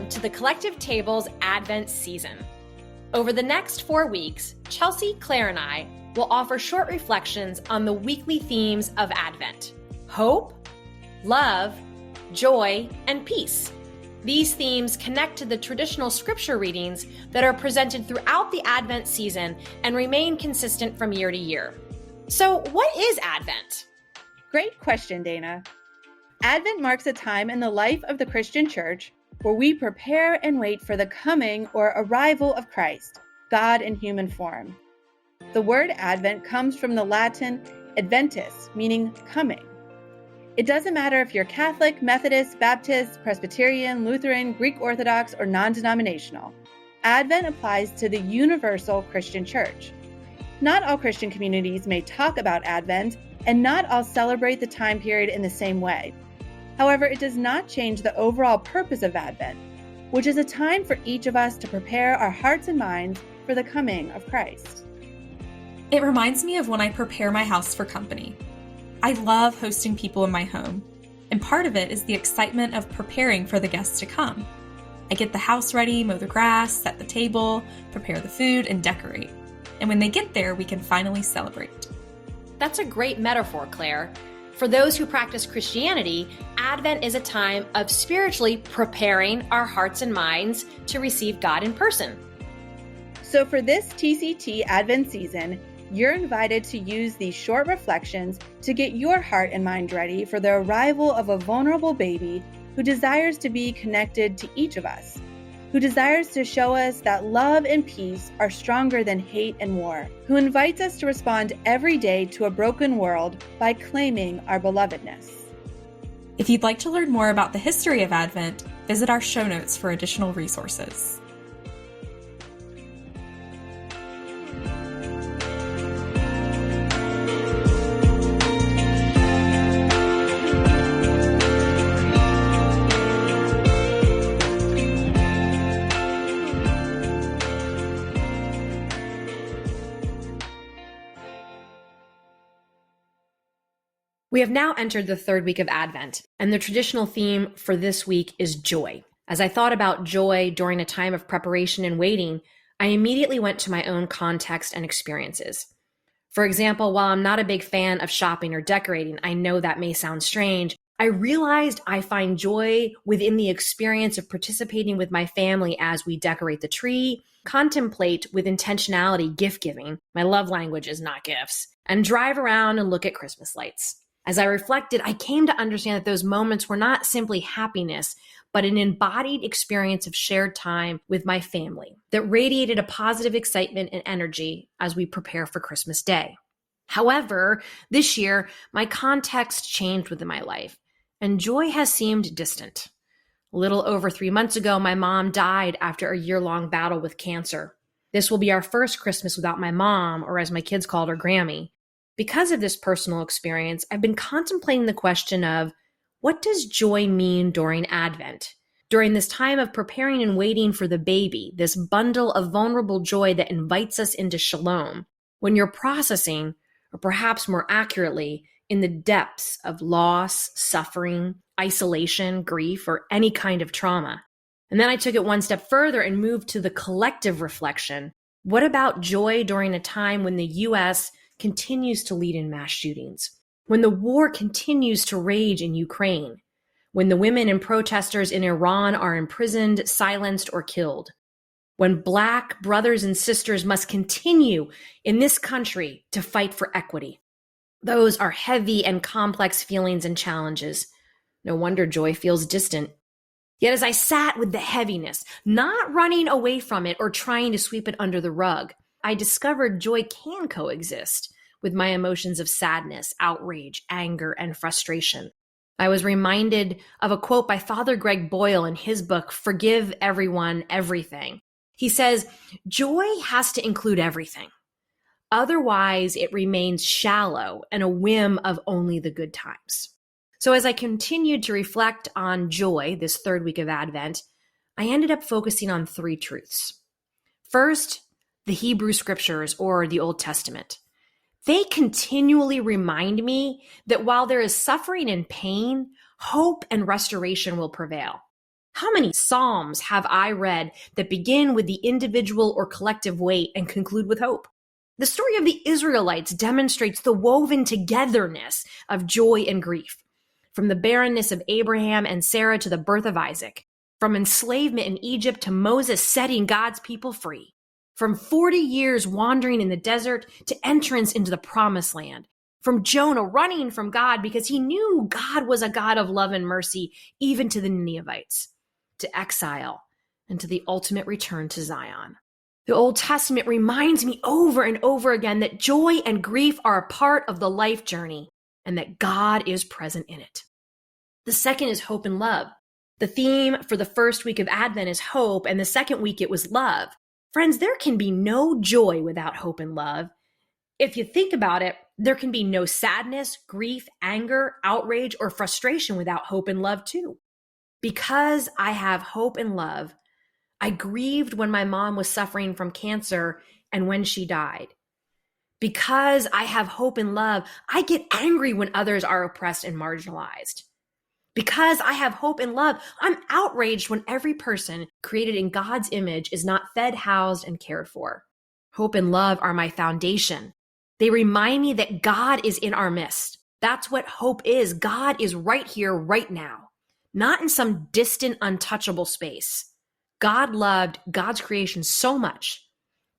Welcome to the Collective Table's Advent season. Over the next 4 weeks, Chelsea, Claire, and I will offer short reflections on the weekly themes of Advent: hope, love, joy, and peace. These themes connect to the traditional scripture readings that are presented throughout the Advent season and remain consistent from year to year. So, what is Advent? Great question, Dana. Advent marks a time in the life of the Christian church where we prepare and wait for the coming or arrival of Christ, God in human form. The word Advent comes from the Latin adventus, meaning coming. It doesn't matter if you're Catholic, Methodist, Baptist, Presbyterian, Lutheran, Greek Orthodox, or non-denominational. Advent applies to the universal Christian church. Not all Christian communities may talk about Advent, and not all celebrate the time period in the same way. However, it does not change the overall purpose of Advent, which is a time for each of us to prepare our hearts and minds for the coming of Christ. It reminds me of when I prepare my house for company. I love hosting people in my home, and part of it is the excitement of preparing for the guests to come. I get the house ready, mow the grass, set the table, prepare the food, and decorate. And when they get there, we can finally celebrate. That's a great metaphor, Claire. For those who practice Christianity, Advent is a time of spiritually preparing our hearts and minds to receive God in person. So for this TCT Advent season, you're invited to use these short reflections to get your heart and mind ready for the arrival of a vulnerable baby who desires to be connected to each of us, who desires to show us that love and peace are stronger than hate and war, who invites us to respond every day to a broken world by claiming our belovedness. If you'd like to learn more about the history of Advent, visit our show notes for additional resources. We have now entered the third week of Advent, and the traditional theme for this week is joy. As I thought about joy during a time of preparation and waiting, I immediately went to my own context and experiences. For example, while I'm not a big fan of shopping or decorating, I know that may sound strange, I realized I find joy within the experience of participating with my family as we decorate the tree, contemplate with intentionality gift giving, my love language is not gifts, and drive around and look at Christmas lights. As I reflected, I came to understand that those moments were not simply happiness, but an embodied experience of shared time with my family that radiated a positive excitement and energy as we prepare for Christmas Day. However, this year, my context changed within my life, and joy has seemed distant. A little over 3 months ago, my mom died after a year-long battle with cancer. This will be our first Christmas without my mom, or as my kids called her, Grammy. Because of this personal experience, I've been contemplating the question of, what does joy mean during Advent? During this time of preparing and waiting for the baby, this bundle of vulnerable joy that invites us into shalom, when you're processing, or perhaps more accurately, in the depths of loss, suffering, isolation, grief, or any kind of trauma. And then I took it one step further and moved to the collective reflection. What about joy during a time when the U.S. continues to lead in mass shootings, when the war continues to rage in Ukraine, when the women and protesters in Iran are imprisoned, silenced, or killed, when Black brothers and sisters must continue in this country to fight for equity? Those are heavy and complex feelings and challenges. No wonder joy feels distant. Yet as I sat with the heaviness, not running away from it or trying to sweep it under the rug, I discovered joy can coexist with my emotions of sadness, outrage, anger, and frustration. I was reminded of a quote by Father Greg Boyle in his book, Forgive Everyone, Everything. He says, joy has to include everything. Otherwise, it remains shallow and a whim of only the good times. So as I continued to reflect on joy this third week of Advent, I ended up focusing on 3 truths. First, the Hebrew Scriptures, or the Old Testament. They continually remind me that while there is suffering and pain, hope and restoration will prevail. How many Psalms have I read that begin with the individual or collective weight and conclude with hope? The story of the Israelites demonstrates the woven togetherness of joy and grief. From the barrenness of Abraham and Sarah to the birth of Isaac, from enslavement in Egypt to Moses setting God's people free, from 40 years wandering in the desert to entrance into the promised land, from Jonah running from God because he knew God was a God of love and mercy, even to the Ninevites, to exile and to the ultimate return to Zion. The Old Testament reminds me over and over again that joy and grief are a part of the life journey and that God is present in it. The second is hope and love. The theme for the first week of Advent is hope, and the second week it was love. Friends, there can be no joy without hope and love. If you think about it, there can be no sadness, grief, anger, outrage, or frustration without hope and love too. Because I have hope and love, I grieved when my mom was suffering from cancer and when she died. Because I have hope and love, I get angry when others are oppressed and marginalized. Because I have hope and love, I'm outraged when every person created in God's image is not fed, housed, and cared for. Hope and love are my foundation. They remind me that God is in our midst. That's what hope is. God is right here, right now, not in some distant, untouchable space. God loved God's creation so much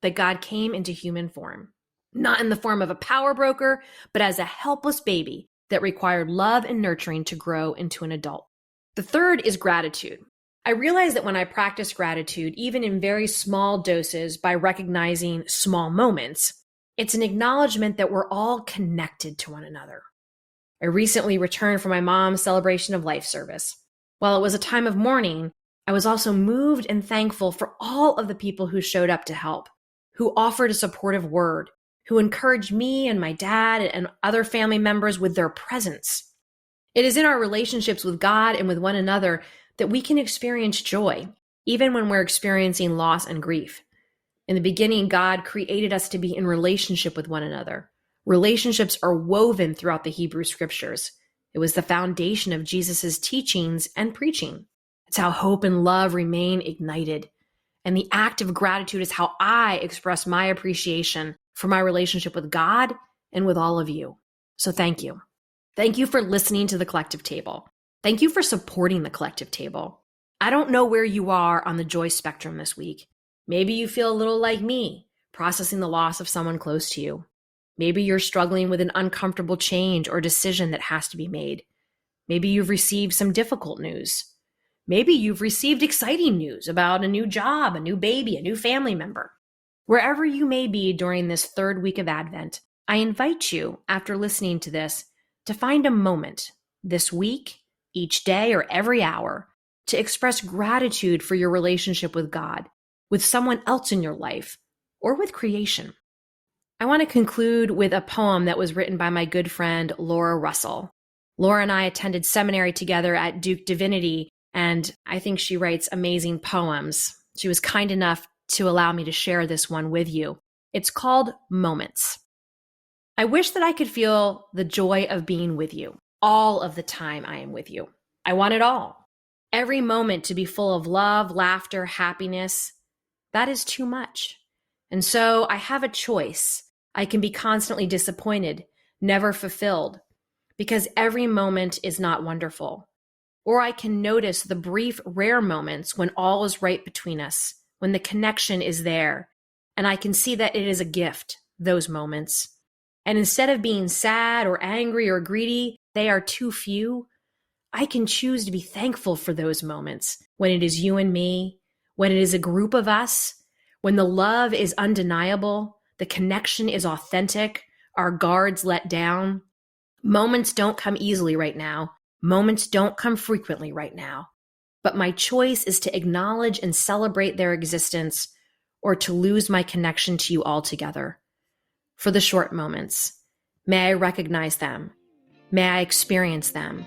that God came into human form, not in the form of a power broker, but as a helpless baby that required love and nurturing to grow into an adult. The third is gratitude. I realize that when I practice gratitude, even in very small doses by recognizing small moments, it's an acknowledgement that we're all connected to one another. I recently returned from my mom's celebration of life service. While it was a time of mourning, I was also moved and thankful for all of the people who showed up to help, who offered a supportive word, who encouraged me and my dad and other family members with their presence. It is in our relationships with God and with one another that we can experience joy, even when we're experiencing loss and grief. In the beginning, God created us to be in relationship with one another. Relationships are woven throughout the Hebrew scriptures. It was the foundation of Jesus' teachings and preaching. It's how hope and love remain ignited. And the act of gratitude is how I express my appreciation for my relationship with God and with all of you. So thank you. Thank you for listening to the Collective Table. Thank you for supporting the Collective Table. I don't know where you are on the joy spectrum this week. Maybe you feel a little like me, processing the loss of someone close to you. Maybe you're struggling with an uncomfortable change or decision that has to be made. Maybe you've received some difficult news. Maybe you've received exciting news about a new job, a new baby, a new family member. Wherever you may be during this third week of Advent, I invite you, after listening to this, to find a moment this week, each day, or every hour to express gratitude for your relationship with God, with someone else in your life, or with creation. I want to conclude with a poem that was written by my good friend, Laura Russell. Laura and I attended seminary together at Duke Divinity, and I think she writes amazing poems. She was kind enough to allow me to share this one with you. It's called Moments. I wish that I could feel the joy of being with you all of the time I am with you. I want it all. Every moment to be full of love, laughter, happiness. That is too much. And so I have a choice. I can be constantly disappointed, never fulfilled, because every moment is not wonderful. Or I can notice the brief, rare moments when all is right between us, when the connection is there, and I can see that it is a gift, those moments. And instead of being sad or angry or greedy, they are too few, I can choose to be thankful for those moments when it is you and me, when it is a group of us, when the love is undeniable, the connection is authentic, our guards let down. Moments don't come easily right now. Moments don't come frequently right now. But my choice is to acknowledge and celebrate their existence or to lose my connection to you altogether. For the short moments, may I recognize them. May I experience them.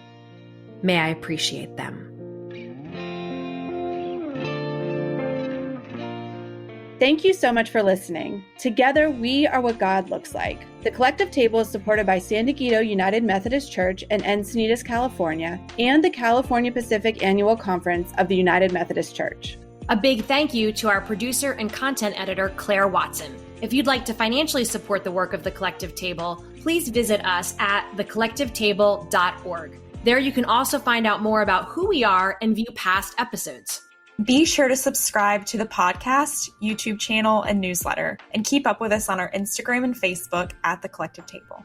May I appreciate them. Thank you so much for listening. Together, we are what God looks like. The Collective Table is supported by San Diego United Methodist Church in Encinitas, California, and the California Pacific Annual Conference of the United Methodist Church. A big thank you to our producer and content editor, Claire Watson. If you'd like to financially support the work of the Collective Table, please visit us at thecollectivetable.org. There you can also find out more about who we are and view past episodes. Be sure to subscribe to the podcast, YouTube channel, and newsletter, and keep up with us on our Instagram and Facebook at The Collective Table.